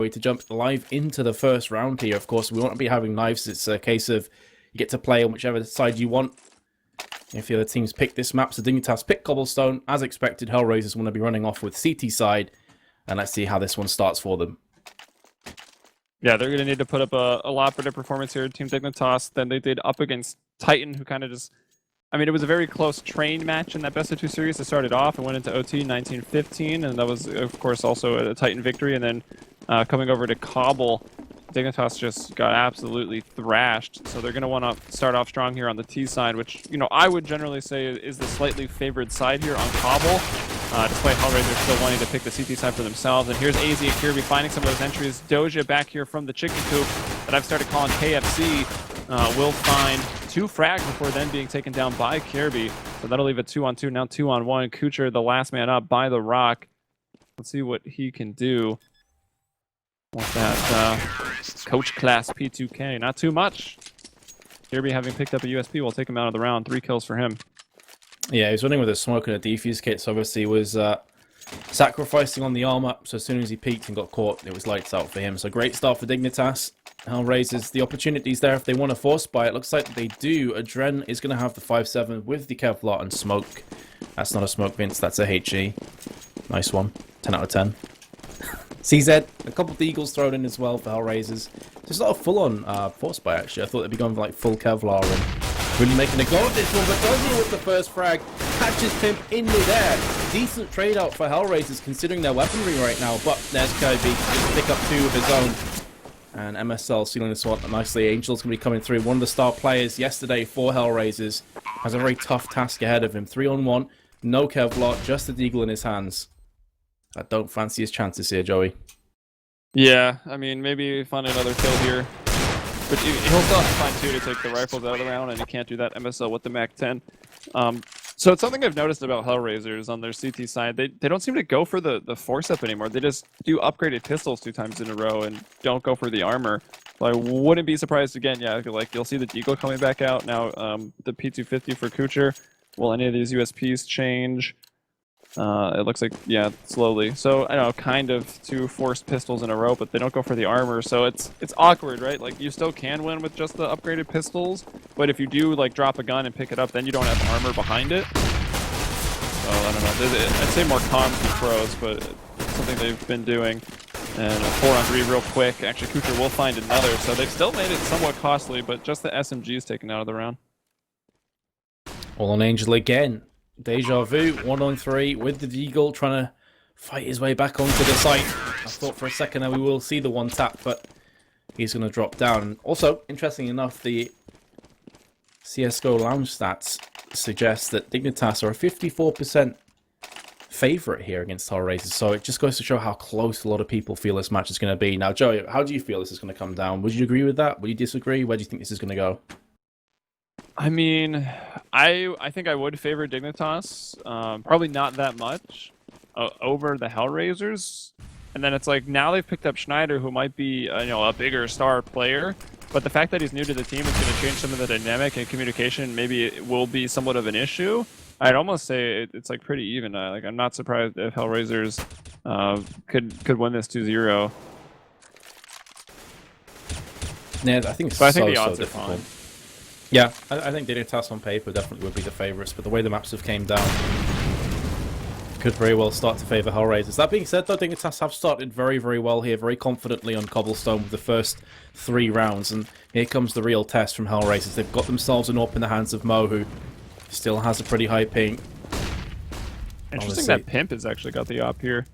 to jump live into the first round here. Of course, we won't be having knives. It's a case of you get to play on whichever side you want. If the other teams pick this map, so Dignitas pick Cobblestone. As expected, HellRaisers want to be running off with CT side. And let's see how this one starts for them. Yeah, they're going to need to put up a lot better performance here, Team Dignitas, than they did up against Titan, who kind of just... I mean, it was a very close train match in that best-of-2 series to start it off. It went into OT 19-15, and that was, of course, also a Titan victory. And then coming over to Cobble, Dignitas just got absolutely thrashed. So they're going to want to start off strong here on the T side, which, you know, I would generally say is the slightly favored side here on Cobble, despite HellRaisers still wanting to pick the CT side for themselves. And here's AZ and Kirby finding some of those entries. Doja back here from the chicken coop that I've started calling KFC will find 2 frags before then being taken down by Kirby. So that'll leave a 2-on-2, now 2-on-1. Kucher, the last man up by the rock. Let's see what he can do with that coach class P2K. Not too much. Kirby, having picked up a USP, will take him out of the round. 3 kills for him. Yeah, he was running with a smoke and a defuse kit, so obviously he was sacrificing on the armor. So as soon as he peeked and got caught, it was lights out for him. So great start for Dignitas. HellRaisers, the opportunities there if they want to force buy. It looks like they do. Adren is going to have the 5-7 with the Kevlar and smoke. That's not a smoke, Vince. That's a HE. Nice one. 10 out of 10. CZ, a couple of Eagles thrown in as well for HellRaisers. Just not a full-on force buy, actually. I thought they'd be going for like full Kevlar and really making a go of this one. But does he with the first frag? Catches Pimp in midair. Decent trade out for HellRaisers considering their weaponry right now. But there's Kirby. Just pick up 2 of his own. And MSL sealing this one nicely. Angel's going to be coming through. One of the star players yesterday for HellRaisers has a very tough task ahead of him. 3-on-1. No Kevlar. Just the Deagle in his hands. I don't fancy his chances here, Joey. Yeah, I mean, maybe find another kill here. But he'll still have to find 2 to take the rifles out of the round, and he can't do that MSL with the MAC-10. So it's something I've noticed about HellRaisers on their CT side. They don't seem to go for the force-up anymore. They just do upgraded pistols 2 times in a row and don't go for the armor. So I wouldn't be surprised again, yeah, like you'll see the Deagle coming back out. Now the P250 for Kucher. Will any of these USPs change? It looks like, yeah, slowly. So, I don't know, kind of 2 forced pistols in a row, but they don't go for the armor, so it's awkward, right? Like, you still can win with just the upgraded pistols, but if you do, like, drop a gun and pick it up, then you don't have armor behind it. So, I don't know. I'd say more comms than pros, but it's something they've been doing. And a 4-on-3 real quick. Actually, Kucher will find another, so they've still made it somewhat costly, but just the SMG is taken out of the round. All on Angel again. Deja Vu, 1-on-3 with the Deagle trying to fight his way back onto the site. I thought for a second that we will see the 1 tap, but he's going to drop down. Also, interestingly enough, the CSGO Lounge stats suggest that Dignitas are a 54% favorite here against HellRaisers. So it just goes to show how close a lot of people feel this match is going to be. Now, Joey, how do you feel this is going to come down? Would you agree with that? Would you disagree? Where do you think this is going to go? I mean, I think I would favor Dignitas, probably not that much, over the HellRaisers. And then it's like, now they've picked up Schneider, who might be, you know, a bigger star player. But the fact that he's new to the team is going to change some of the dynamic and communication. Maybe it will be somewhat of an issue. I'd almost say it's like pretty even. Like, I'm not surprised if HellRaisers could win this 2-0. Yeah, I think it's but I think the odds are fine. Yeah, I think Dignitas on paper definitely would be the favourites, but the way the maps have came down could very well start to favour HellRaisers. That being said, though, Dignitas have started very, very well here, very confidently on Cobblestone with the first 3 rounds, and here comes the real test from HellRaisers. They've got themselves an AWP in the hands of Mo, who still has a pretty high ping. Interesting that Pimp has actually got the AWP here.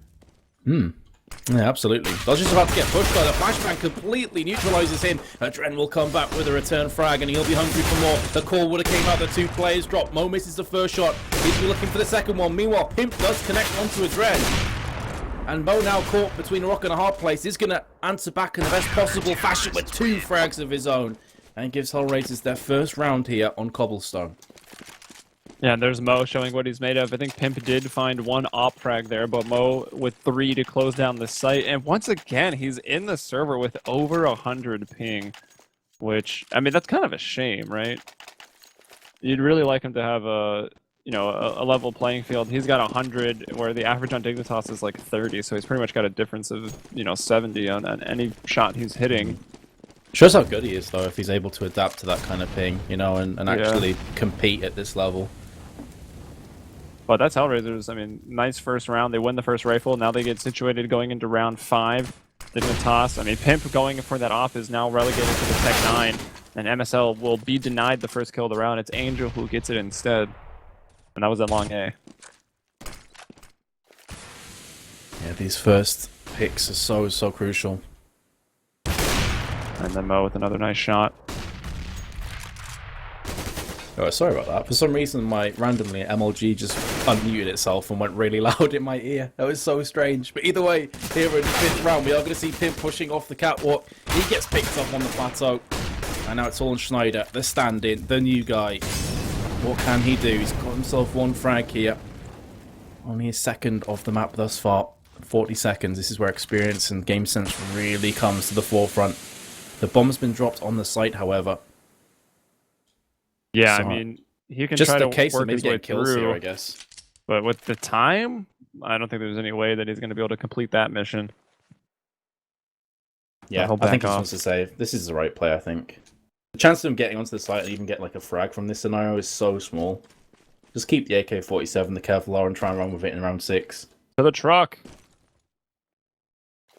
Yeah, absolutely. Dodger's about to get pushed by the flashbang, completely neutralizes him. Adren will come back with a return frag, and he'll be hungry for more. The call would have came out, the 2 players drop. Mo misses the first shot. He's looking for the second one. Meanwhile, Pimp does connect onto Adren. And Mo, now caught between a rock and a hard place, is going to answer back in the best possible fashion with 2 frags of his own. And gives HellRaisers their first round here on Cobblestone. Yeah, there's Mo showing what he's made of. I think Pimp did find 1 op frag there, but Mo with 3 to close down the site. And once again, he's in the server with over 100 ping, which, I mean, that's kind of a shame, right? You'd really like him to have a you know, a level playing field. He's got 100, where the average on Dignitas is like 30, so he's pretty much got a difference of, you know, 70 on any shot he's hitting. Shows how good he is, though, if he's able to adapt to that kind of ping, you know, and actually compete at this level. But that's HellRaisers. I mean, nice first round. They win the first rifle. Now they get situated going into round 5. Dignitas. I mean, Pimp going for that off is now relegated to the Tech 9. And MSL will be denied the first kill of the round. It's Angel who gets it instead. And that was a long A. Yeah, these first picks are so crucial. And then Mo with another nice shot. Oh, sorry about that. For some reason, my randomly MLG just unmuted itself and went really loud in my ear. That was so strange. But either way, here in the 5th round, we are going to see Pimp pushing off the catwalk. He gets picked up on the plateau. And now it's all on Schneider, the stand-in, the new guy. What can he do? He's got himself 1 frag here. Only his 2nd of the map thus far. 40 seconds. This is where experience and game sense really comes to the forefront. The bomb's been dropped on the site, however. Yeah, So, I mean, he can just try to a case work of maybe his way getting kills through, here, I guess. but with the time, I don't think there's any way that he's going to be able to complete that mission. Yeah, I think he just wants to save. This is the right play, I think. The chance of him getting onto the site and even get like a frag from this scenario is so small. Just keep the AK-47, the Kevlar, and try and run with it in round 6. To the truck.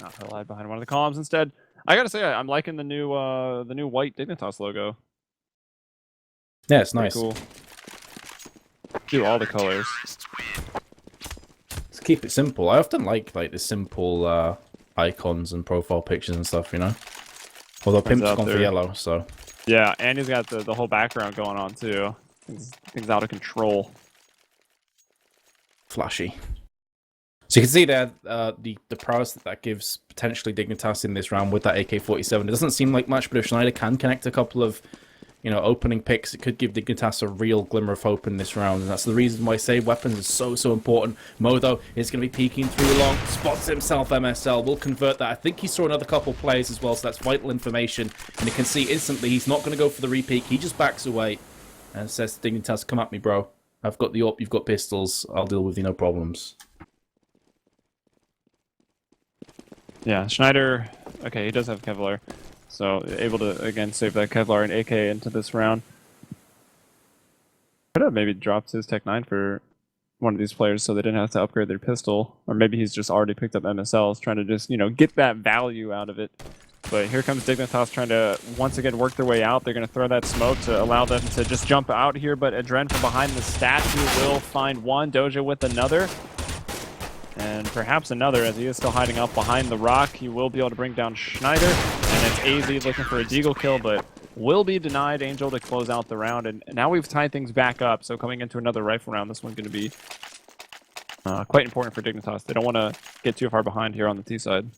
Not to hide behind one of the columns instead. I gotta say, I'm liking the new white Dignitas logo. Yeah, it's nice. Cool. Do all the colors. Let's keep it simple. I often like the simple icons and profile pictures and stuff, you know? Although Pimp's gone for yellow, so... Yeah, and he's got the whole background going on, too. Things out of control. Flashy. So you can see there the prowess that gives potentially Dignitas in this round with that AK-47. It doesn't seem like much, but if Schneider can connect a couple of, you know, opening picks, it could give Dignitas a real glimmer of hope in this round. And that's the reason why save weapons is so important. Mo, though, is going to be peeking through long. Spots himself, MSL. Will convert that. I think he saw another couple players as well, so that's vital information. And you can see instantly he's not going to go for the repeat. He just backs away and says to Dignitas, come at me, bro. I've got the AWP, you've got pistols. I'll deal with you, no problems. Yeah, Schneider, okay, he does have Kevlar. So able to, again, save that Kevlar and AK into this round. Could have maybe dropped his Tech 9 for one of these players so they didn't have to upgrade their pistol. Or maybe he's just already picked up MSLs, trying to just, you know, get that value out of it. But here comes Dignitas trying to, once again, work their way out. They're going to throw that smoke to allow them to just jump out here. But Adren from behind the statue will find one. Doja with another. And perhaps another, as he is still hiding out behind the rock. He will be able to bring down Schneider. And it's AZ looking for a deagle kill, but will be denied. Angel to close out the round. And now we've tied things back up. So coming into another rifle round, this one's going to be quite important for Dignitas. They don't want to get too far behind here on the T side.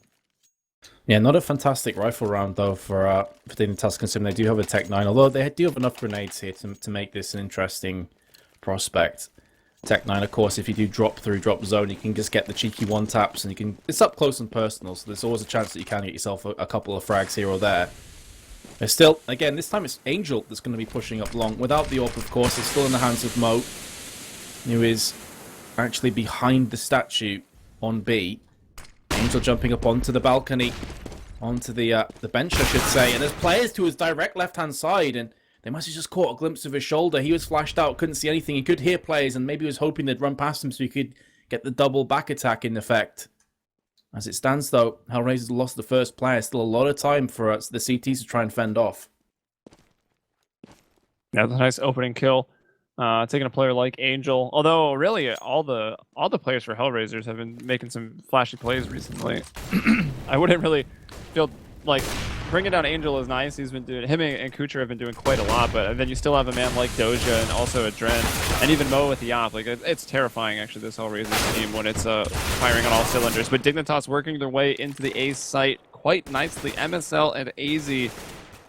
Yeah, not a fantastic rifle round, though, for Dignitas, considering they do have a Tech 9. Although they do have enough grenades here to make this an interesting prospect. Tech 9, of course, if you do drop through drop zone, you can just get the cheeky one taps, and you can. It's up close and personal, so there's always a chance that you can get yourself a couple of frags here or there. There's still, again, this time it's Angel that's going to be pushing up long. Without the AWP, of course, it's still in the hands of Mo, who is actually behind the statue on B. Angel jumping up onto the balcony, onto the bench, I should say, and there's players to his direct left-hand side, and they must have just caught a glimpse of his shoulder. He was flashed out, couldn't see anything. He could hear players, and maybe was hoping they'd run past him so he could get the double back attack in effect. As it stands, though, HellRaisers lost the first player. Still a lot of time for the CTs to try and fend off. Yeah, that's a nice opening kill. Taking a player like Angel. Although, really, all the players for HellRaisers have been making some flashy plays recently. I wouldn't really feel like bringing down Angel is nice. He's been doing, him and Kucher have been doing quite a lot, but then you still have a man like Doja and also Adren, and even Mo with the AWP. Like, it's terrifying, actually, this HellRaisers team when it's firing on all cylinders. But Dignitas working their way into the A site quite nicely. MSL and AZ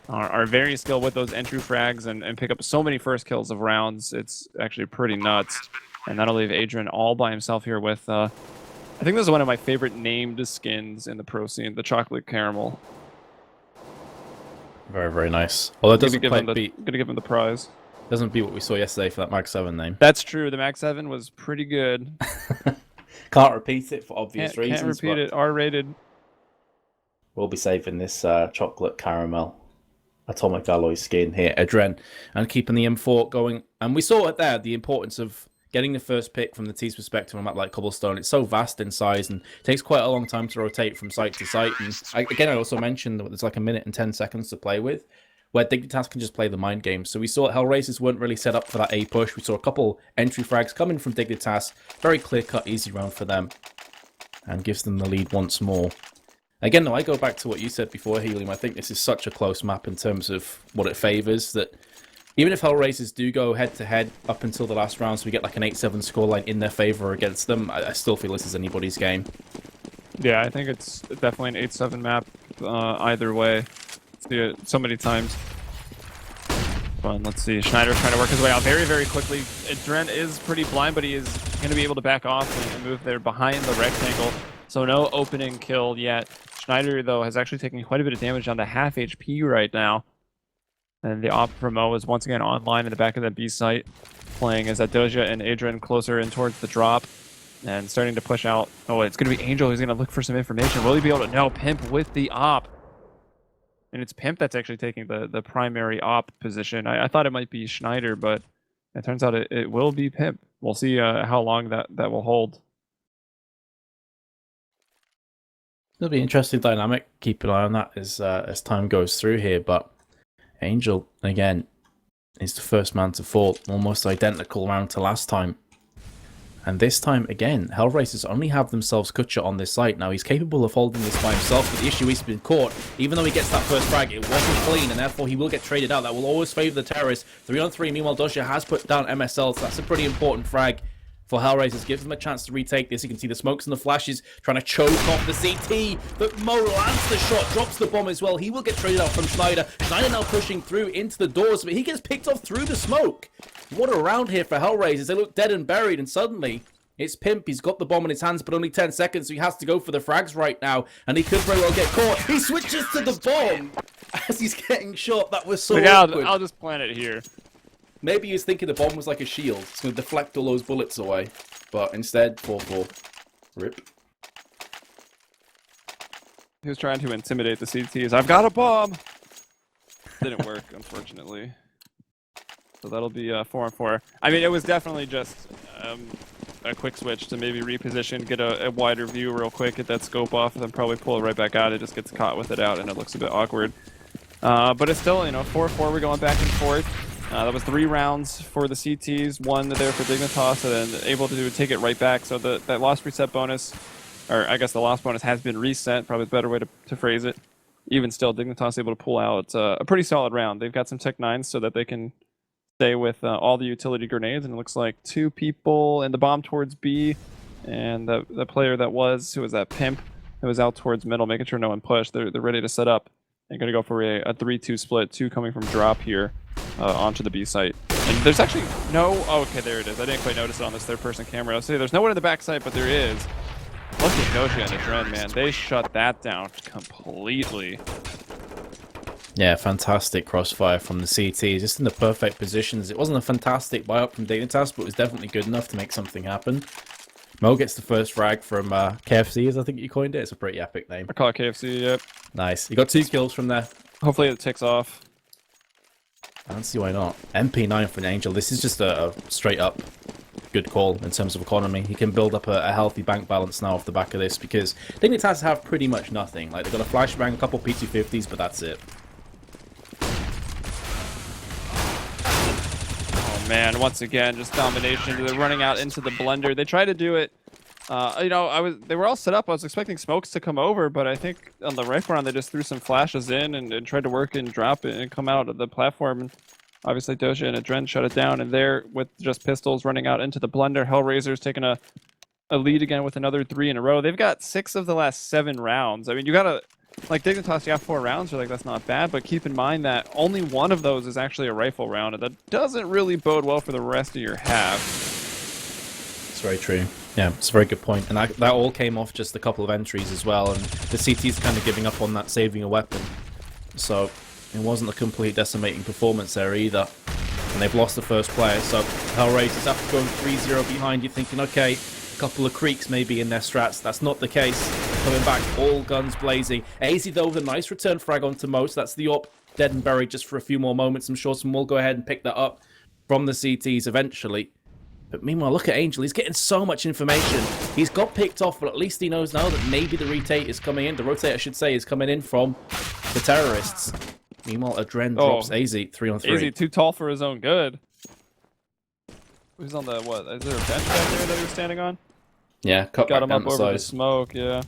are very skilled with those entry frags and pick up so many first kills of rounds. It's actually pretty nuts. And that'll leave Adrian all by himself here with, I think this is one of my favorite named skins in the pro scene, the Chocolate Caramel. Very, very nice. Although it doesn't quite be... Gonna give him the prize. Doesn't beat what we saw yesterday for that Mag 7 name. That's true. The Mag 7 was pretty good. Can't repeat it for obvious reasons. Can't repeat it. R-rated. We'll be saving this chocolate caramel atomic alloy skin here, Adren, and keeping the M4 going. And we saw it there, the importance of getting the first pick from the T's perspective on a map like Cobblestone. It's so vast in size and takes quite a long time to rotate from site to site. And I also mentioned that there's like 1 minute and 10 seconds to play with, where Dignitas can just play the mind game. So we saw HellRaisers weren't really set up for that A push. We saw a couple entry frags coming from Dignitas. Very clear-cut, easy round for them. And gives them the lead once more. Again, though, I go back to what you said before, Helium. I think this is such a close map in terms of what it favours, that even if HellRaisers do go head-to-head up until the last round, so we get like an 8-7 scoreline in their favour against them, I still feel this is anybody's game. Yeah, I think it's definitely an 8-7 map either way. See it so many times. Fun. Let's see. Schneider's trying to work his way out very, very quickly. Dren is pretty blind, but he is going to be able to back off and move there behind the rectangle. So no opening kill yet. Schneider, though, has actually taken quite a bit of damage down to half HP right now. And the op for Mo is once again online in the back of the B site, playing as Doja and Adrian closer in towards the drop and starting to push out. Oh, it's going to be Angel who's going to look for some information. Will he be able to? No, Pimp with the op. And it's Pimp that's actually taking the primary op position. I thought it might be Schneider, but it turns out it will be Pimp. We'll see how long that will hold. It'll be an interesting dynamic. Keep an eye on that as time goes through here. But Angel, again, is the first man to fall. Almost identical round to last time. And this time, again, HellRaisers only have themselves Kutcher on this site. Now, he's capable of holding this by himself, but the issue is he's been caught. Even though he gets that first frag, it wasn't clean, and therefore he will get traded out. That will always favour the terrorists. 3-on-3, meanwhile, Doja has put down MSL, so that's a pretty important frag for HellRaisers. Gives them a chance to retake this. You can see the smokes and the flashes trying to choke off the CT, but Mo lands the shot, drops the bomb as well. He will get traded out from Schneider. Schneider now pushing through into the doors, but he gets picked off through the smoke. What a round here for HellRaisers. They look dead and buried, and suddenly it's Pimp. He's got the bomb in his hands, but only 10 seconds, so he has to go for the frags right now, and he could very well get caught. He switches to the bomb as he's getting shot. That was so awkward. I'll just plant it here. Maybe he was thinking the bomb was like a shield. It's going to deflect all those bullets away. But instead, 4-4. Rip. He was trying to intimidate the CTs. I've got a bomb! Didn't work, unfortunately. So that'll be 4-4. I mean, it was definitely just a quick switch to maybe reposition, get a wider view real quick, get that scope off, and then probably pull it right back out. It just gets caught with it out, and it looks a bit awkward. But it's still, 4-4. We're going back and forth. That was 3 rounds for the CTs, 1 there for Dignitas, and then able to take it right back. So that lost reset bonus, or I guess the lost bonus has been reset, probably a better way to phrase it. Even still, Dignitas able to pull out a pretty solid round. They've got some Tech 9s so that they can stay with all the utility grenades, and it looks like 2 people in the bomb towards B, and the player who was that Pimp, who was out towards middle, making sure no one pushed. They're ready to set up. They're going to go for a 3-2 split, 2 coming from drop here onto the B site. And there's actually no... Oh, okay, there it is. I didn't quite notice it on this third-person camera. I'll say there's no one in the back site, but there is. Look at Doja and the Dren, man. They shut that down completely. Yeah, fantastic crossfire from the CT. Just in the perfect positions. It wasn't a fantastic buy-up from Dignitas, but it was definitely good enough to make something happen. Mo gets the first frag from KFC, as I think you coined it. It's a pretty epic name. I call it KFC, yep. Nice. You got 2 kills from there. Hopefully it ticks off. I don't see why not. MP9 for an Angel. This is just a straight-up good call in terms of economy. He can build up a healthy bank balance now off the back of this, because Dignitas have pretty much nothing. Like, they've got a flashbang, a couple P250s, but that's it. Man, once again, just domination. They're running out into the blender. They try to do it. They were all set up. I was expecting smokes to come over, but I think on the rifle round they just threw some flashes in and tried to work and drop it and come out of the platform. And obviously Doja and Adren shut it down. And there, with just pistols running out into the blender, HellRaisers taking a lead again with another 3 in a row. They've got 6 of the last 7 rounds. I mean, you gotta... Like, Dignitas, you have 4 rounds, you're like, that's not bad, but keep in mind that only 1 of those is actually a rifle round, and that doesn't really bode well for the rest of your half. It's very true. Yeah, it's a very good point. And that all came off just a couple of entries as well, and the CT's kind of giving up on that saving a weapon. So, it wasn't a complete decimating performance there either. and they've lost the first player. So HellRaisers after going 3-0 behind, you're thinking, okay, a couple of creaks maybe in their strats. That's not the case. Coming back, all guns blazing. AZ though with a nice return frag onto Mo, so that's the AWP dead and buried just for a few more moments. I'm sure someone will go ahead and pick that up from the CTs eventually. But meanwhile, look at Angel. He's getting so much information. He's got picked off, but at least he knows now that maybe the rotate is coming in. The rotate, I should say, is coming in from the terrorists. Meanwhile, Adren drops AZ 3-on-3. AZ too tall for his own good. Who's on the, what? Is there a bench back there that he was standing on? Yeah, got him up over the smoke, yeah.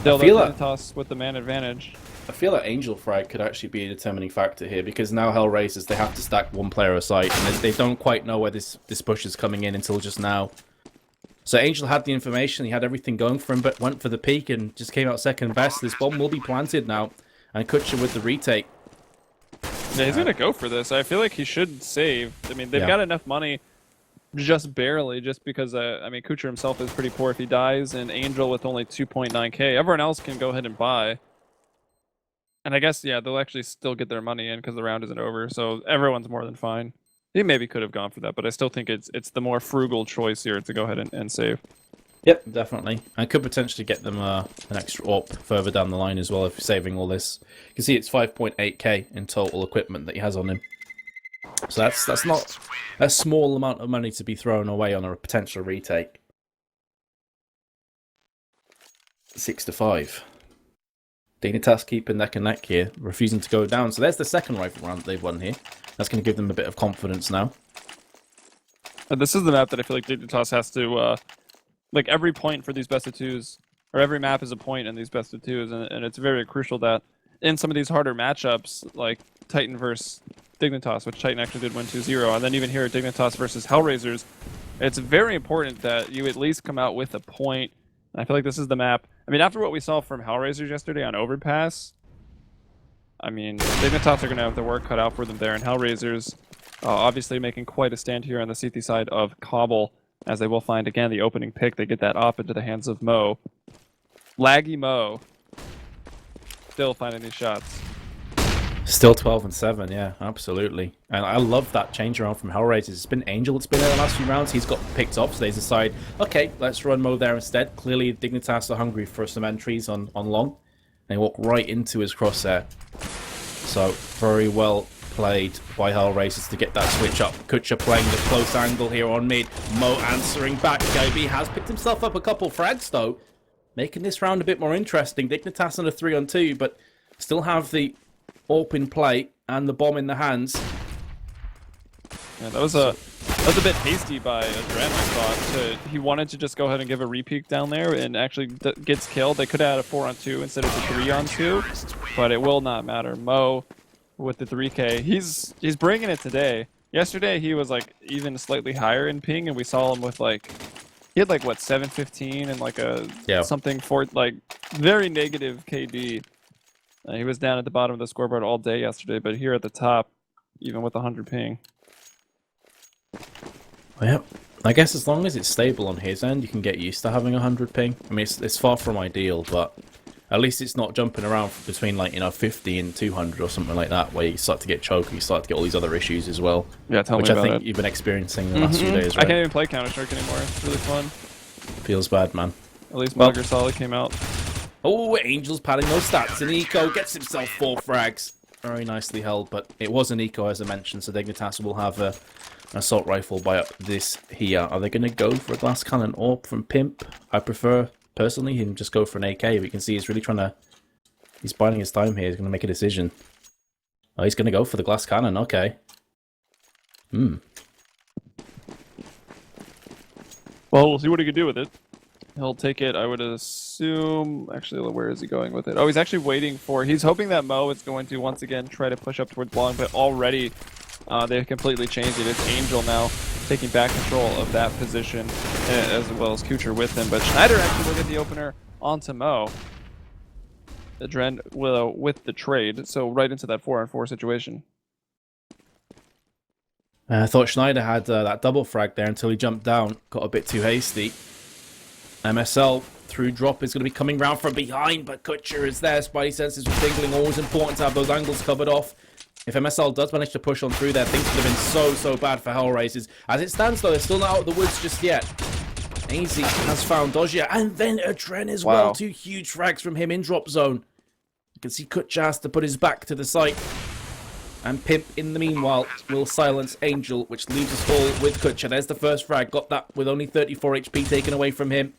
Still, Dignitas with the man advantage. I feel like Angel Frag could actually be a determining factor here, because now HellRaisers, they have to stack one player aside, and they don't quite know where this push is coming in until just now. So Angel had the information, he had everything going for him, but went for the peak and just came out second best. This bomb will be planted now, and Kutcher with the retake. Yeah, he's going to go for this. I feel like he should save. I mean, they've got enough money, just barely, just because, I mean, Kutcher himself is pretty poor if he dies, and Angel with only 2.9k. Everyone else can go ahead and buy. And I guess, yeah, they'll actually still get their money in because the round isn't over, so everyone's more than fine. He maybe could have gone for that, but I still think it's the more frugal choice here to go ahead and save. Yep, definitely. I could potentially get them an extra AWP further down the line as well if saving all this. You can see it's 5.8k in total equipment that he has on him. So that's not a small amount of money to be thrown away on a potential retake. 6-5. Dignitas keeping neck and neck here, refusing to go down. So there's the second rifle round that they've won here. That's going to give them a bit of confidence now. And this is the map that I feel like Dignitas has to, like every point for these best of twos, or every map is a point in these best of twos, and it's very crucial that in some of these harder matchups, like Titan versus Dignitas, which Titan actually did win 2-0, and then even here Dignitas versus HellRaisers, it's very important that you at least come out with a point. And I feel like this is the map. I mean, after what we saw from HellRaisers yesterday on Overpass, I mean, Dignitas are going to have their work cut out for them there, and HellRaisers obviously making quite a stand here on the CT side of Cobble, as they will find, again, the opening pick. They get that off into the hands of Mo. Laggy Mo. Still finding these shots. Still 12-7, yeah, absolutely. And I love that change around from HellRaisers. It's been Angel that's been there the last few rounds. He's got picked off, so they decide, okay, let's run Mo there instead. Clearly, Dignitas are hungry for some entries on long. They walk right into his crosshair. So, very well played by HellRaisers to get that switch up. Kutcher playing the close angle here on mid. Mo answering back. KB has picked himself up a couple frags, though, making this round a bit more interesting. Dignitas on a 3-on-2, but still have the AWP in play and the bomb in the hands. Yeah, that was a bit hasty by Adren, I thought. He wanted to just go ahead and give a repeat down there and actually gets killed. They could have had a 4-on-2 instead of a 3-on-2, but it will not matter. Mo with the 3K, he's bringing it today. Yesterday he was like even slightly higher in ping, and we saw him with like, he had like what, 715 and like a something for like very negative KD. He was down at the bottom of the scoreboard all day yesterday, but here at the top, even with 100 ping. Yep. I guess as long as it's stable on his end, you can get used to having 100 ping. I mean, it's far from ideal, but at least it's not jumping around between, like, 50 and 200 or something like that, where you start to get choked, you start to get all these other issues as well. Yeah, tell me about it. Which I think you've been experiencing the last few days, right? I can't even play Counter-Strike anymore. It's really fun. Feels bad, man. At least Metal Gear Solid came out. Oh, Angel's padding those stats, and Eco gets himself 4 frags. Very nicely held, but it was an Eco, as I mentioned, so Dignitas will have an assault rifle by up this here. Are they going to go for a glass cannon AWP from Pimp? I prefer, personally, him just go for an AK, but you can see he's really trying to... He's biding his time here, he's going to make a decision. Oh, he's going to go for the glass cannon, okay. Well, we'll see what he can do with it. He'll take it, I would assume... Actually, where is he going with it? Oh, he's actually waiting for... He's hoping that Mo is going to, once again, try to push up towards long, but already they've completely changed it. It's Angel now taking back control of that position, as well as Kutcher with him. But Schneider actually will get the opener onto Mo. Adren with the trade, so right into that 4-on-4 situation. I thought Schneider had that double frag there until he jumped down, got a bit too hasty. MSL through drop is going to be coming round from behind, but Kutcher is there. Spidey senses are tingling. Always important to have those angles covered off. If MSL does manage to push on through there, things would have been so bad for HellRaisers. As it stands, though, they're still not out of the woods just yet. AZ has found Dodgia, and then Adren as well. 2 huge frags from him in drop zone. You can see Kutcher has to put his back to the site. And Pimp, in the meanwhile, will silence Angel, which leaves us all with Kutcher. There's the first frag. Got that with only 34 HP taken away from him.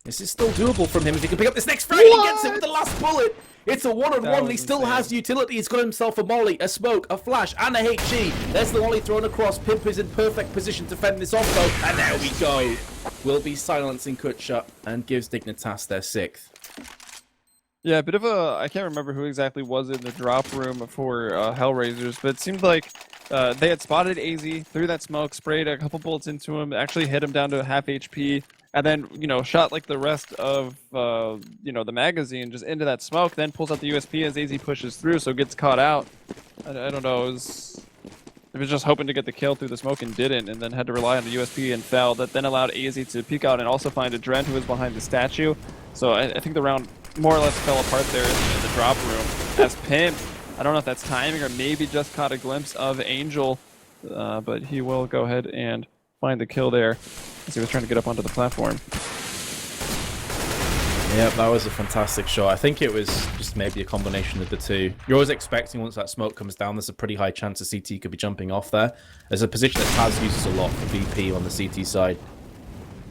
This is still doable from him if he can pick up this next frag. He gets it with the last bullet. It's a one-on-one. He still has utility. He's got himself a molly, a smoke, a flash, and a HE. There's the molly thrown across. Pimp is in perfect position to fend this off, though. And there we go. Will be silencing Kutcher and gives Dignitas their 6th. Yeah, a bit of a... I can't remember who exactly was in the drop room for HellRaisers, but it seemed like they had spotted AZ, threw that smoke, sprayed a couple bullets into him, actually hit him down to half HP, and then, you know, shot like the rest of, you know, the magazine just into that smoke, then pulls out the USP as AZ pushes through, so gets caught out. I don't know, it was just hoping to get the kill through the smoke and didn't, and then had to rely on the USP and fell. That then allowed AZ to peek out and also find Adren, who was behind the statue. So I think the round more or less fell apart there in the drop room. As Pimp, I don't know if that's timing or maybe just caught a glimpse of Angel, but he will go ahead and find the kill there as he was trying to get up onto the platform. Yeah, that was a fantastic shot. I think it was just maybe a combination of the two. You're always expecting once that smoke comes down, there's a pretty high chance a CT could be jumping off there. There's a position that Taz uses a lot for VP on the CT side.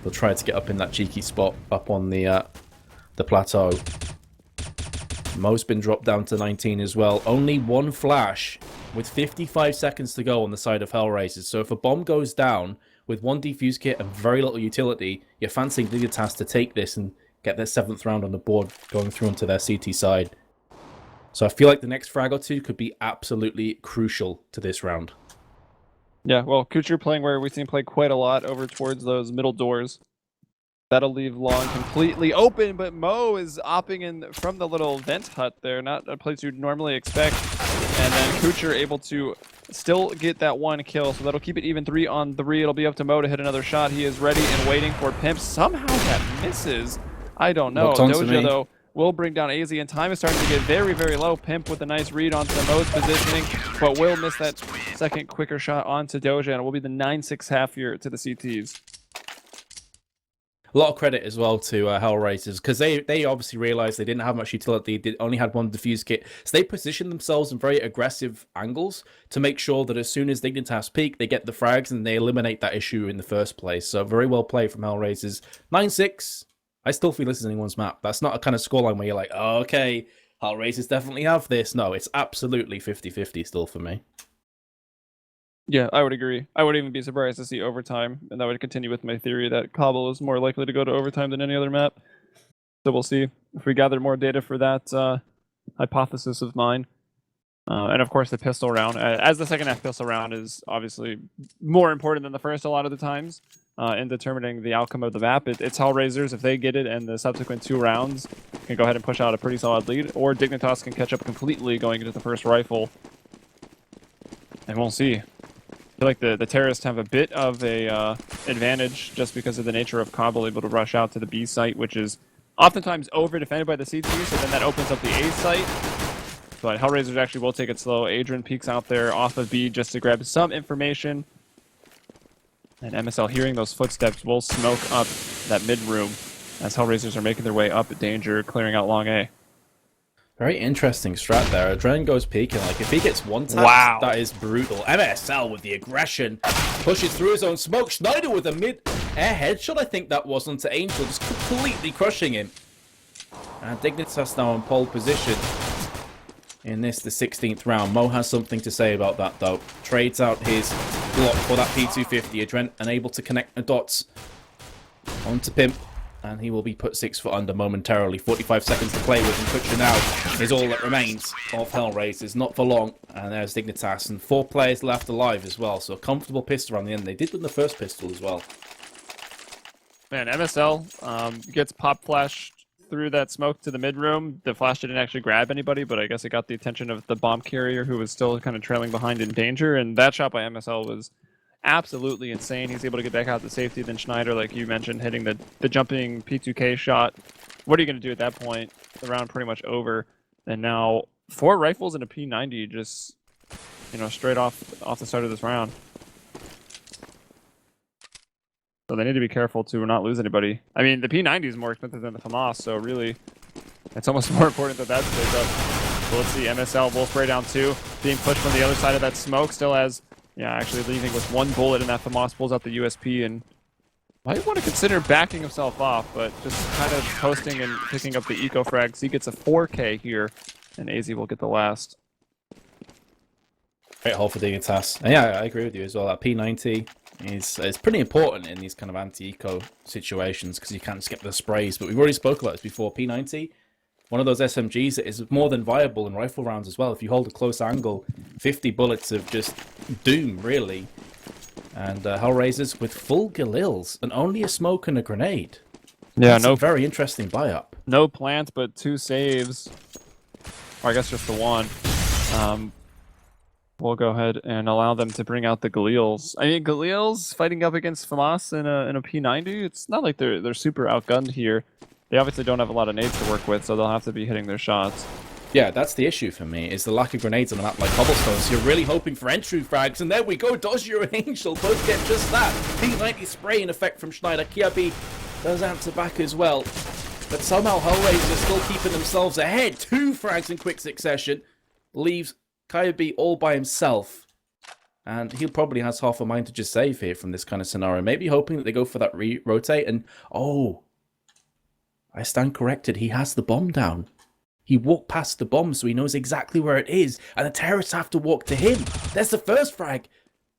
They'll try to get up in that cheeky spot up on the plateau. Mo's been dropped down to 19 as well. Only 1 flash with 55 seconds to go on the side of HellRaisers. So if a bomb goes down with 1 defuse kit and very little utility, you're fancying Dignitas to take this and get their 7th round on the board going through onto their CT side. So I feel like the next frag or 2 could be absolutely crucial to this round. Yeah, well, Kutcher playing where we've seen him play quite a lot over towards those middle doors. That'll leave Long completely open, but Mo is opting in from the little vent hut there, not a place you'd normally expect. And then Kutcher able to still get that 1 kill, so that'll keep it even 3 on 3. It'll be up to Mo to hit another shot. He is ready and waiting for Pimp. Somehow that misses. I don't know. Doja, though, will bring down AZ, and time is starting to get very, very low. Pimp with a nice read onto the Mo's positioning, but will miss that second quicker shot onto Doja, and it will be the 9-6 half here to the CTs. A lot of credit as well to HellRaisers, because they obviously realized they didn't have much utility. They only had 1 defuse kit, so they positioned themselves in very aggressive angles to make sure that as soon as Dignitas peak, they get the frags and they eliminate that issue in the first place. So very well played from HellRaisers. 9-6. I still feel this is anyone's map. That's not a kind of scoreline where you're like, oh, okay, HellRaisers definitely have this. No, it's absolutely 50-50 still for me. Yeah, I would agree. I would even be surprised to see overtime, and that would continue with my theory that Cobble is more likely to go to overtime than any other map. So we'll see if we gather more data for that hypothesis of mine. And of course, the pistol round, as the second half pistol round is obviously more important than the first a lot of the times in determining the outcome of the map. It's HellRaisers. If they get it and the subsequent 2 rounds can go ahead and push out a pretty solid lead, or Dignitas can catch up completely going into the first rifle. And we'll see. I feel like the terrorists have a bit of a advantage just because of the nature of Cobble able to rush out to the B site, which is oftentimes over-defended by the CT, so then that opens up the A site. But HellRaisers actually will take it slow. Adrian peeks out there off of B just to grab some information. And MSL, hearing those footsteps, will smoke up that mid-room as HellRaisers are making their way up at Danger, clearing out long A. Very interesting strat there. Adren goes peeking. Like, if he gets 1 tap, wow, that is brutal. MSL with the aggression. Pushes through his own smoke. Schneider with a mid-air headshot, I think that was, onto Angel. Just completely crushing him. And Dignitas now in pole position. In this, the 16th round. Mo has something to say about that, though. Trades out his block for that P250. Adren unable to connect the dots onto Pimp. And he will be put 6 foot under momentarily. 45 seconds to play with, and Kutcher now is all that remains of HellRaisers. Not for long. And there's Dignitas. And 4 players left alive as well. So a comfortable pistol around the end. They did win the first pistol as well. Man, MSL gets pop flashed through that smoke to the mid room. The flash didn't actually grab anybody, but I guess it got the attention of the bomb carrier, who was still kind of trailing behind in Danger. And that shot by MSL was absolutely insane. He's able to get back out to safety. Then Schneider, like you mentioned, hitting the jumping P2K shot. What are you going to do at that point? The round pretty much over. And now 4 rifles and a P90 just, you know, straight off the start of this round. So they need to be careful to not lose anybody. I mean, the P90 is more expensive than the FAMAS, so really, it's almost more important that that stays up. So let's see, MSL will spray down 2, being pushed from the other side of that smoke, still has, yeah, actually leaving with 1 bullet, and that FAMAS pulls out the USP, and might want to consider backing himself off, but just kind of posting and picking up the eco frags. He gets a 4K here, and AZ will get the last. Great haul for Dignitas. And yeah, I agree with you as well. That P90 is pretty important in these kind of anti-eco situations because you can't skip the sprays. But we've already spoke about this before. P90, one of those SMGs that is more than viable in rifle rounds as well. If you hold a close angle, 50 bullets of just doom, really. And HellRaisers with full Galils and only a smoke and a grenade. Yeah, That's a very interesting buy-up. No plant, but 2 saves. Or I guess just the 1. We'll go ahead and allow them to bring out the Galils. I mean, Galils fighting up against FAMAS in a P90, it's not like they're super outgunned here. They obviously don't have a lot of nades to work with, so they'll have to be hitting their shots. Yeah, that's the issue for me, is the lack of grenades on a map like Cobblestone. So you're really hoping for entry frags, and there we go, Dodger and Angel both get just that. P90 spray in effect from Schneider. Kiabi does answer back as well. But somehow HellRaisers are still keeping themselves ahead. 2 frags in quick succession. Leaves Kiabi all by himself. And he probably has half a mind to just save here from this kind of scenario. Maybe hoping that they go for that rotate and... Oh! I stand corrected. He has the bomb down. He walked past the bomb, so he knows exactly where it is. And the terrorists have to walk to him. There's the first frag.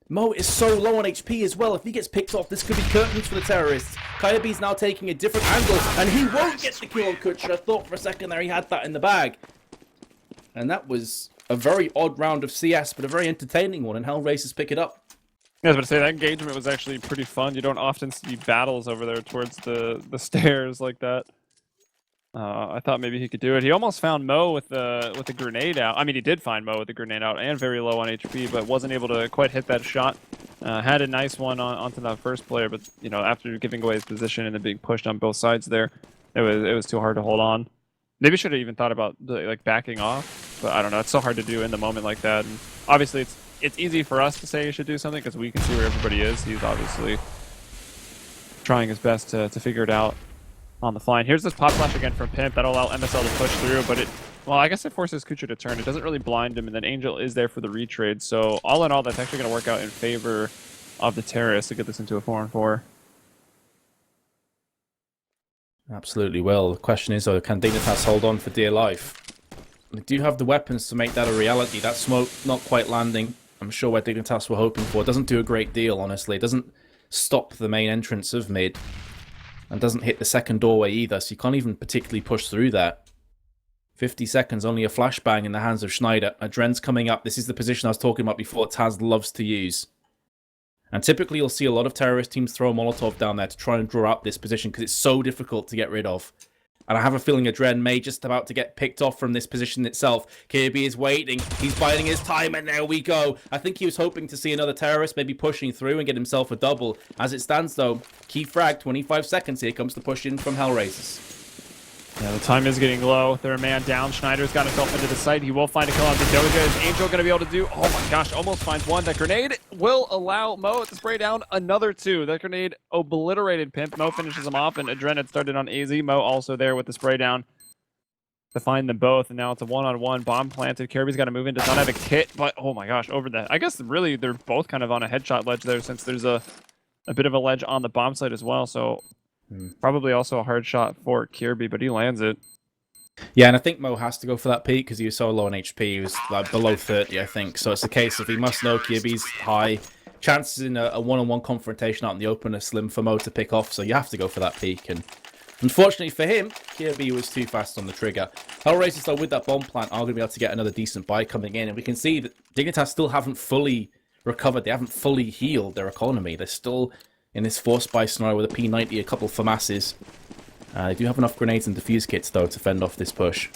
Mo is so low on HP as well. If he gets picked off, this could be curtains for the terrorists. Kiabi's now taking a different angle, and he won't get the kill on Kutcher. I thought for a second there he had that in the bag. And that was a very odd round of CS, but a very entertaining one, and HellRaisers pick it up. Yeah, I was about to say, that engagement was actually pretty fun. You don't often see battles over there towards the stairs like that. I thought maybe he could do it. He almost found Mo with the grenade out. I mean, he did find Mo with the grenade out and very low on HP, but wasn't able to quite hit that shot. Had a nice one onto that first player, but you know, after giving away his position and then being pushed on both sides there, it was too hard to hold on. Maybe should have even thought about like backing off, but I don't know. It's so hard to do in the moment like that. And obviously, it's easy for us to say you should do something because we can see where everybody is. He's obviously trying his best to figure it out on the fly. And here's this pop flash again from Pimp. That'll allow MSL to push through, but well, I guess it forces Kucher to turn. It doesn't really blind him, and then Angel is there for the retrade. So all in all, that's actually going to work out in favor of the terrorists to get this into a 4-on-4. Absolutely will. The question is, though, can Dignitas hold on for dear life? They do have the weapons to make that a reality. That smoke not quite landing, I'm sure, where Dignitas were hoping for. It doesn't do a great deal, honestly. It doesn't stop the main entrance of mid. And doesn't hit the second doorway either, so you can't even particularly push through that. 50 seconds, only a flashbang in the hands of Schneider. Adren's coming up. This is the position I was talking about before Taz loves to use. And typically you'll see a lot of terrorist teams throw a Molotov down there to try and draw out this position because it's so difficult to get rid of. And I have a feeling Adren may just about to get picked off from this position itself. Kirby is waiting. He's biding his time, and there we go. I think he was hoping to see another terrorist maybe pushing through and get himself a double. As it stands, though, key frag, 25 seconds. Here comes the push in from HellRaisers. Yeah, the time is getting low. They're a man down. Schneider's got himself into the site. He will find a kill on the Doja. Is Angel going to be able to do? Oh my gosh, almost finds one. That grenade will allow Mo to spray down another 2. That grenade obliterated Pimp. Mo finishes him off, and Adren had started on AZ. Mo also there with the spray down to find them both, and now it's a 1-on-1. Bomb planted. Kirby's got to move in. Does not have a kit, but oh my gosh, over that. I guess really they're both kind of on a headshot ledge there, since there's a bit of a ledge on the bomb site as well, so probably also a hard shot for Kirby, but he lands it. Yeah, and I think Mo has to go for that peak because he was so low on HP. He was like below 30, I think. So it's a case of he must know Kirby's high. Chances in a one-on-one confrontation out in the open are slim for Mo to pick off, so you have to go for that peak. And unfortunately for him, Kirby was too fast on the trigger. HellRaisers, though, with that bomb plant, are going to be able to get another decent buy coming in. And we can see that Dignitas still haven't fully recovered. They haven't fully healed their economy. They're still in this force buy scenario with a P90, a couple for masses. They do have enough grenades and defuse kits, though, to fend off this push.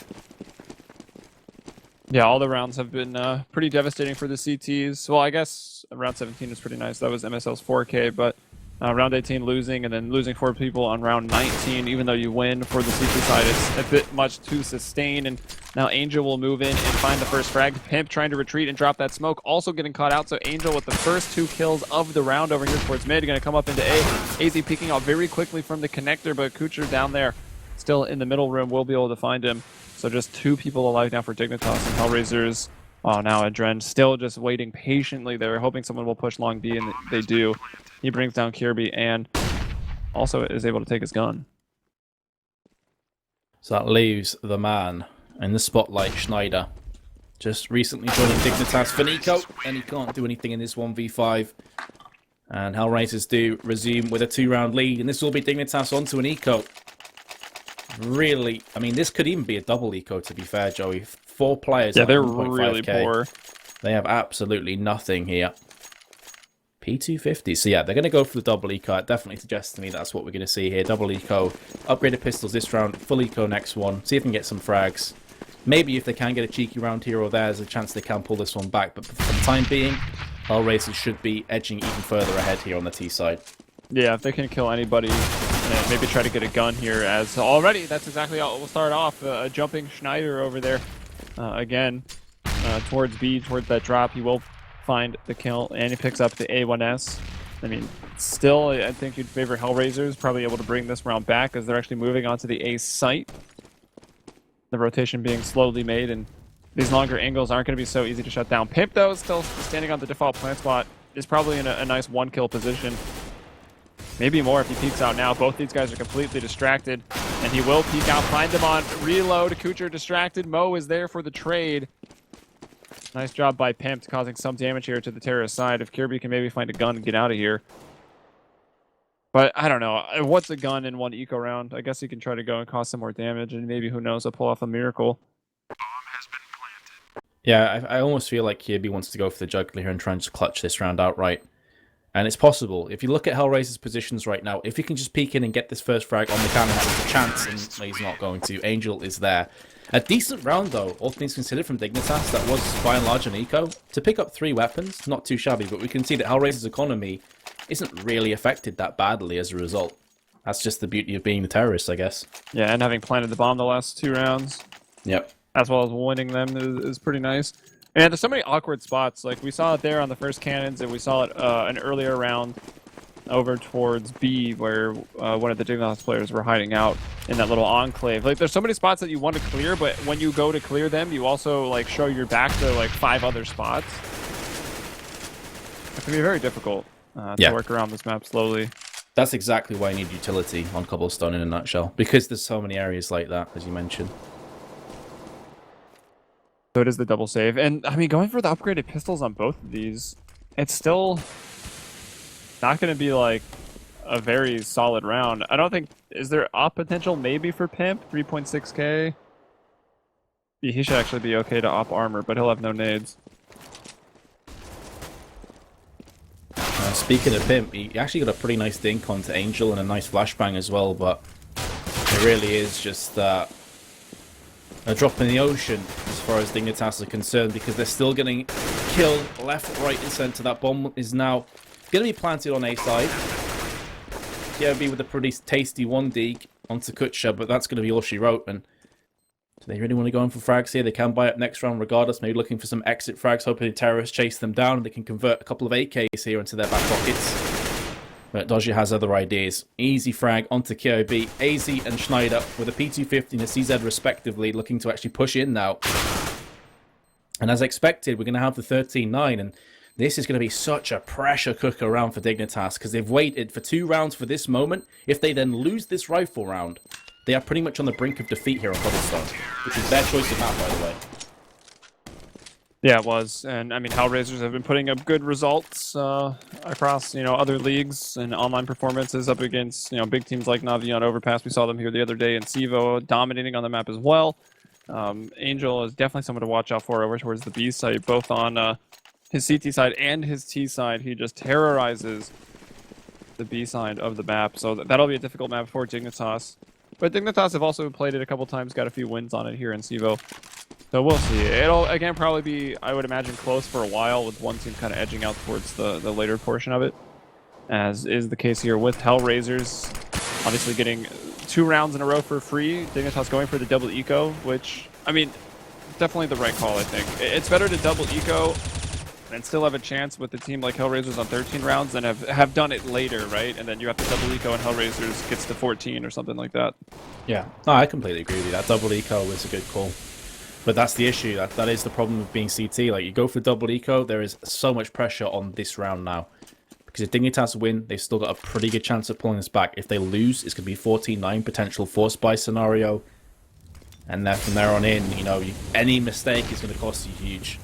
Yeah, all the rounds have been pretty devastating for the CTs. Well, I guess round 17 was pretty nice. That was MSL's 4K, but round 18 losing, and then losing 4 people on round 19, even though you win for the CT side, it's a bit much to sustain. And Now Angel will move in and find the first frag. Pimp trying to retreat and drop that smoke, also getting caught out. So Angel with the first 2 kills of the round over here towards mid. Going to come up into A. AZ peeking out very quickly from the connector, but Kucher down there, still in the middle room, will be able to find him. So just 2 people alive now for Dignitas and HellRaisers. Oh, now Adren still just waiting patiently there, hoping someone will push long B, and they do. He brings down Kirby and also is able to take his gun. So that leaves the man in the spotlight, Schneider. Just recently joining Dignitas for Nico, and he can't do anything in this 1v5. And HellRaisers do resume with a 2-round lead, and this will be Dignitas onto an eco. Really, I mean, this could even be a double eco, to be fair, Joey. 4 players. Yeah, at they're 1.5K. really poor. They have absolutely nothing here. P250. So yeah, they're going to go for the double eco. It definitely suggests to me that's what we're going to see here. Double eco. Upgraded pistols this round. Full eco next one. See if we can get some frags. Maybe if they can get a cheeky round here or there, there's a chance they can pull this one back. But for the time being, HellRaisers should be edging even further ahead here on the T side. Yeah, if they can kill anybody, and maybe try to get a gun here, as already, that's exactly how it will start off. A jumping Schneider over there again towards B, towards that drop. He will find the kill, and he picks up the A1S. I mean, still, I think you'd favor HellRaisers, probably able to bring this round back as they're actually moving onto the A site. The rotation being slowly made, and these longer angles aren't going to be so easy to shut down. Pimp, though, still standing on the default plant spot, is probably in a nice 1-kill position. Maybe more if he peeks out now. Both these guys are completely distracted, and he will peek out, find them on reload. Kucher distracted. Mo is there for the trade. Nice job by Pimp, causing some damage here to the terrorist side. If Kirby can maybe find a gun and get out of here. But I don't know. What's a gun in 1 eco round? I guess he can try to go and cause some more damage, and maybe, who knows, he'll pull off a miracle. Yeah, I almost feel like Kirby wants to go for the juggler here and try and just clutch this round outright. And it's possible. If you look at HellRaisers' positions right now, if he can just peek in and get this first frag on the cannon, there's a chance, and he's not going to. Angel is there. A decent round, though, all things considered, from Dignitas. That was, by and large, an eco. To pick up 3 weapons, not too shabby, but we can see that HellRaisers' economy isn't really affected that badly as a result. That's just the beauty of being the terrorist, I guess. Yeah, and having planted the bomb the last 2 rounds. Yep. As well as winning them is pretty nice. And there's so many awkward spots. Like, we saw it there on the first cannons, and we saw it an earlier round over towards B, where one of the Dignitas players were hiding out in that little enclave. Like, there's so many spots that you want to clear, but when you go to clear them, you also, like, show your back to, like, 5 other spots. It can be very difficult to work around this map slowly. That's exactly why you need utility on Cobblestone in a nutshell, because there's so many areas like that, as you mentioned. So it is the double save. And, I mean, going for the upgraded pistols on both of these, it's still not going to be, like, a very solid round. I don't think... Is there op potential maybe for Pimp? 3.6k? Yeah, he should actually be okay to op armor, but he'll have no nades. Speaking of Pimp, he actually got a pretty nice dink onto Angel and a nice flashbang as well, but it really is just a drop in the ocean as far as Dignitas are concerned, because they're still getting killed left, right, and centre. That bomb is now going to be planted on A side. CEVO-P with a pretty tasty 1D onto Kucher, but that's going to be all she wrote. And do they really want to go in for frags here? They can buy up next round regardless, maybe looking for some exit frags, hoping the terrorists chase them down and they can convert a couple of AKs here into their back pockets. But Dodger has other ideas. Easy frag onto CEVO-P. AZ and Schneider with a P250 and a CZ respectively, looking to actually push in now. And as expected, we're going to have the 13-9, and this is going to be such a pressure cooker round for Dignitas, because they've waited for 2 rounds for this moment. If they then lose this rifle round, they are pretty much on the brink of defeat here on Cobblestone, which is their choice of map, by the way. Yeah, it was. And, I mean, HellRaisers have been putting up good results across, other leagues and online performances up against, big teams like Navi on Overpass. We saw them here the other day in CEVO, dominating on the map as well. Angel is definitely someone to watch out for over towards the B site, both on his CT side and his T side. He just terrorizes the B side of the map, so that'll be a difficult map for Dignitas. But Dignitas have also played it a couple times, got a few wins on it here in CEVO. So we'll see. It'll, again, probably be, I would imagine, close for a while, with one team kind of edging out towards the later portion of it, as is the case here with HellRaisers. Obviously getting 2 rounds in a row for free. Dignitas going for the double eco, which, I mean, definitely the right call, I think. It's better to double eco and still have a chance with a team like HellRaisers on 13 rounds than have done it later, right? And then you have to double eco and HellRaisers gets to 14 or something like that. Yeah, no, I completely agree with you. That double eco was a good call. But that's the issue. That is the problem with being CT. Like, you go for double eco, there is so much pressure on this round now. Because if Dignitas win, they've still got a pretty good chance of pulling us back. If they lose, it's going to be 14-9 potential force buy scenario. And then from there on in, you know, any mistake is going to cost you huge.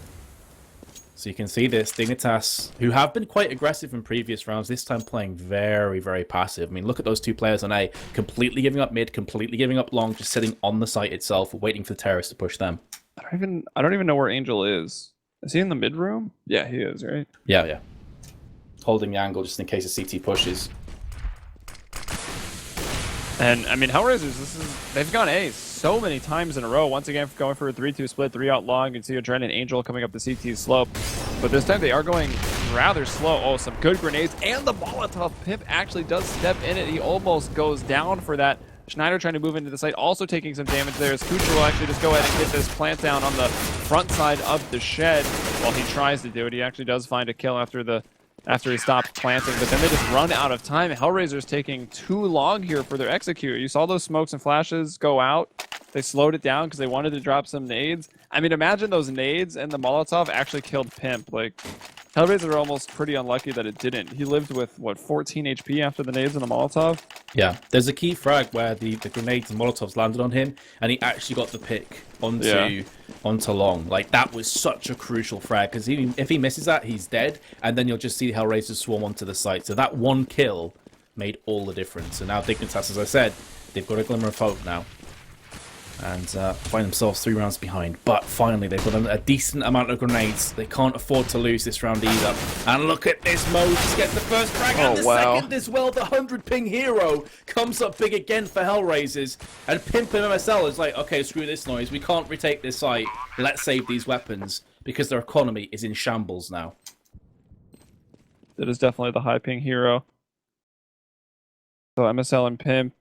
So you can see this, Dignitas, who have been quite aggressive in previous rounds, this time playing very, very passive. I mean, look at those two players on A, completely giving up mid, completely giving up long, just sitting on the site itself, waiting for the terrorists to push them. I don't even know where Angel is. Is he in the mid room? Yeah, he is, right? Yeah. Holding the angle just in case the CT pushes. And I mean, HellRaisers, they've gone A so many times in a row. Once again, going for a 3-2 split, 3 out long. You can see Adren and Angel coming up the CT slope. But this time they are going rather slow. Oh, some good grenades. And the Molotov Pimp actually does step in it. He almost goes down for that. Schneider trying to move into the site, also taking some damage there, as Kucher will actually just go ahead and get this plant down on the front side of the shed while he tries to do it. He actually does find a kill after he stopped planting, but then they just run out of time. HellRaisers taking too long here for their execute. You saw those smokes and flashes go out. They slowed it down because they wanted to drop some nades. I mean, imagine those nades and the Molotov actually killed Pimp. Like, HellRaisers are almost pretty unlucky that it didn't. He lived with, what, 14 HP after the nades and the Molotov? Yeah, there's a key frag where the grenades and Molotovs landed on him, and he actually got the pick onto long. Like, that was such a crucial frag, because if he misses that, he's dead, and then you'll just see HellRaisers swarm onto the site. So that one kill made all the difference. And now Dignitas, as I said, they've got a glimmer of hope now. And find themselves 3 rounds behind. But finally, they've got a decent amount of grenades. They can't afford to lose this round either. And look at this, Moses gets the first frag and the second as well. The 100 ping hero comes up big again for HellRaisers. And Pimp and MSL is like, okay, screw this noise. We can't retake this site. Let's save these weapons. Because their economy is in shambles now. That is definitely the high ping hero. So MSL and Pimp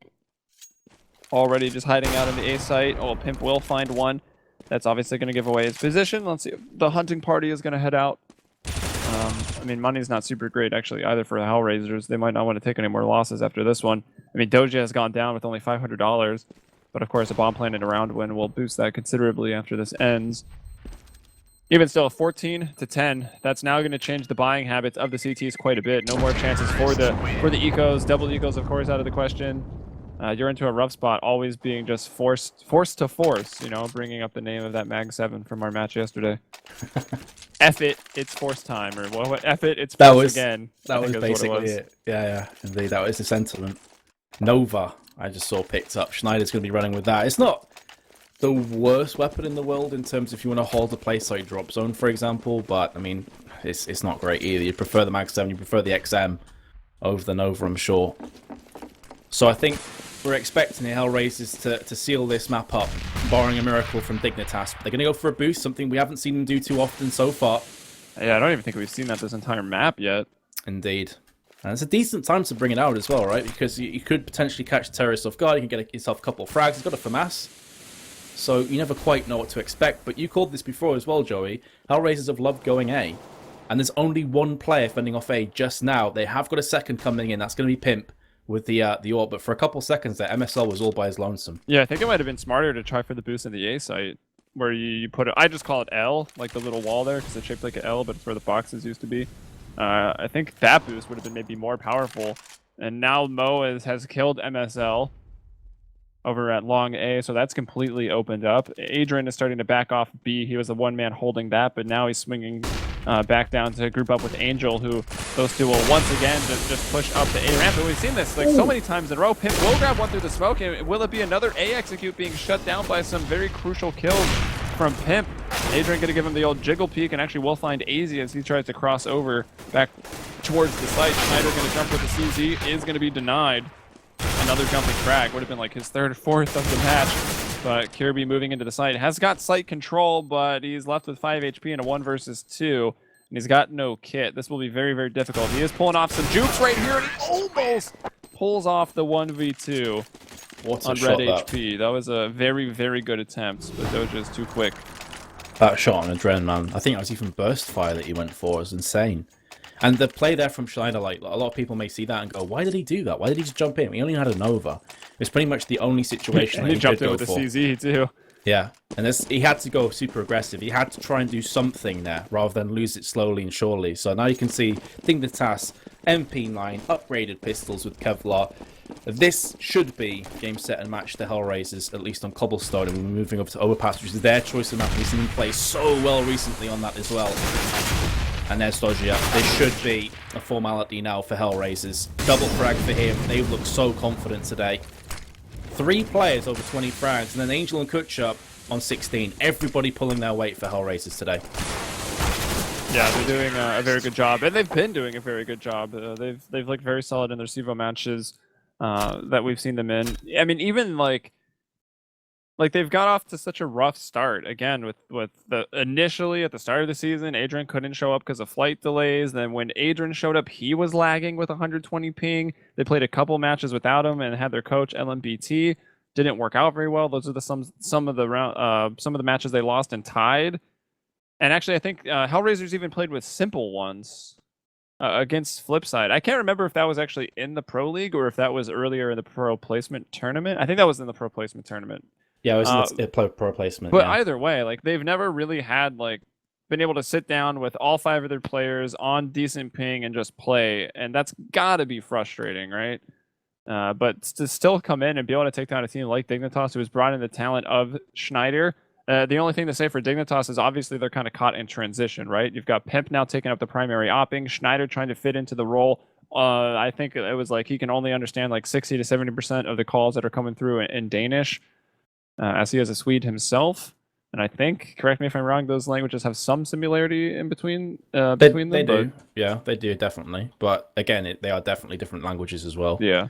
already just hiding out in the A site. Oh, Pimp will find one. That's obviously going to give away his position. Let's see if the hunting party is going to head out. I mean, money's not super great, actually, either for the HellRaisers. They might not want to take any more losses after this one. I mean, Doja has gone down with only $500. But, of course, a bomb plant and a round win will boost that considerably after this ends. Even still, 14-10. That's now going to change the buying habits of the CTs quite a bit. No more chances for the ecos. Double ecos, of course, out of the question. You're into a rough spot, always being just forced to force, you know, bringing up the name of that Mag 7 from our match yesterday. F it, it's force time, or what? F it, it's force again. That was basically it. Yeah, indeed, that was the sentiment. Nova, I just saw picked up. Schneider's going to be running with that. It's not the worst weapon in the world in terms if you want to hold the place like drop zone, for example, but, I mean, it's not great either. You prefer the Mag 7, you prefer the XM over the Nova, I'm sure. So I think we're expecting the HellRaisers to seal this map up, barring a miracle from Dignitas. They're going to go for a boost, something we haven't seen them do too often so far. Yeah, I don't even think we've seen that this entire map yet. Indeed. And it's a decent time to bring it out as well, right? Because you could potentially catch terrorists off guard, you can get yourself a couple of frags, he's got a FAMAS. So you never quite know what to expect. But you called this before as well, Joey. HellRaisers have loved going A. And there's only one player fending off A just now. They have got a second coming in, that's going to be Pimp with the AWP, but for a couple seconds there, MSL was all by his lonesome. Yeah, I think it might have been smarter to try for the boost in the A site, where you put it, I just call it L, like the little wall there, because it's shaped like an L, but it's where the boxes used to be. I think that boost would have been maybe more powerful. And now Mo has killed MSL over at long A, so that's completely opened up. Adrian is starting to back off B. He was the one man holding that, but now he's swinging back down to group up with Angel, who those two will once again just push up the A ramp. And we've seen this like so many times in a row. Pimp will grab one through the smoke, and will it be another A execute being shut down by some very crucial kills from Pimp? Adrian going to give him the old jiggle peek, and actually will find AZ as he tries to cross over back towards the site. Schneider going to jump with the CZ, is going to be denied. Another jumping frag would have been like his third or fourth of the match. But Kirby moving into the site has got site control, but he's left with 5 HP in a 1 versus 2. And he's got no kit. This will be very, very difficult. He is pulling off some jukes right here, and he almost pulls off the 1v2 on red HP. That was a very, very good attempt, but Doja is too quick. That shot on Adren, man. I think that was even burst fire that he went for. It was insane. And the play there from Schneider, like, a lot of people may see that and go, why did he do that? Why did he just jump in? He only had a Nova. It's pretty much the only situation that he he jumped could in go with for. the CZ too. Yeah, and he had to go super aggressive. He had to try and do something there rather than lose it slowly and surely. So now you can see Dignitas, MP9, upgraded pistols with Kevlar. This should be game, set, and match the HellRaisers, at least on Cobblestone, and we're moving over to Overpass, which is their choice of map. We've seen them play so well recently on that as well. And there's Dodgia. This should be a formality now for HellRaisers. Double frag for him. They look so confident today. 3 players over 20 frags, and then Angel and Kutchup on 16. Everybody pulling their weight for HellRaisers today. Yeah, they're doing a very good job, and they've been doing a very good job. They've looked very solid in their CEVO matches that we've seen them in. I mean, even like they've got off to such a rough start again with the initially at the start of the season. Adrian couldn't show up because of flight delays. Then when Adrian showed up, he was lagging with 120 ping. They played a couple matches without him and had their coach LMBT. Didn't work out very well. Those are some of the matches they lost and tied. And actually, I think HellRaisers even played with simple ones against Flipside. I can't remember if that was actually in the Pro League or if that was earlier in the Pro Placement Tournament. I think that was in the Pro Placement Tournament. Yeah, it was in the pro placement. But yeah. Either way, like they've never really had been able to sit down with all 5 of their players on decent ping and just play, and that's got to be frustrating, right? But to still come in and be able to take down a team like Dignitas, who has brought in the talent of Schneider. The only thing to say for Dignitas is obviously they're kind of caught in transition, right? You've got Pimp now taking up the primary opping, Schneider trying to fit into the role. I think it was like he can only understand like 60 to 70% of the calls that are coming through in Danish, as he is a Swede himself. And I think, correct me if I'm wrong, those languages have some similarity in between them. They do. Yeah, they do, definitely. But again, they are definitely different languages as well. Yeah.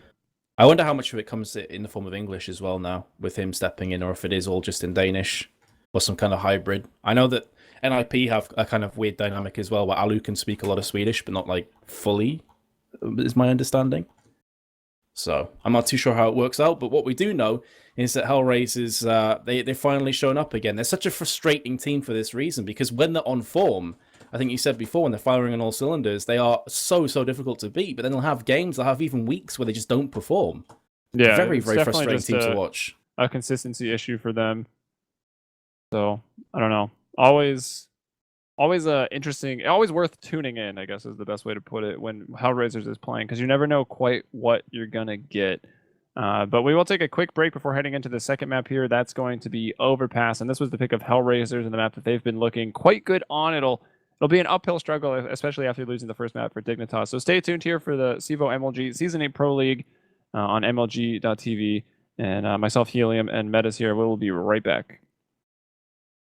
I wonder how much of it comes in the form of English as well now, with him stepping in, or if it is all just in Danish, or some kind of hybrid. I know that NIP have a kind of weird dynamic as well, where Alu can speak a lot of Swedish, but not like fully, is my understanding. So I'm not too sure how it works out, but what we do know is that HellRaisers, they're finally shown up again. They're such a frustrating team for this reason, because when they're on form, I think you said before, when they're firing on all cylinders, they are so difficult to beat, but then they'll have games, they'll have even weeks where they just don't perform. Yeah, very frustrating team to watch. A consistency issue for them. So, I don't know. Always interesting, always worth tuning in, I guess is the best way to put it, when HellRaisers is playing, because you never know quite what you're going to get. But we will take a quick break before heading into the second map here. That's going to be Overpass, and this was the pick of HellRaisers in the map that they've been looking quite good on. It'll be an uphill struggle, especially after losing the first map for Dignitas. So stay tuned here for the CEVO MLG Season 8 Pro League on MLG.tv. And myself, Helium, and Metuz here. We will be right back.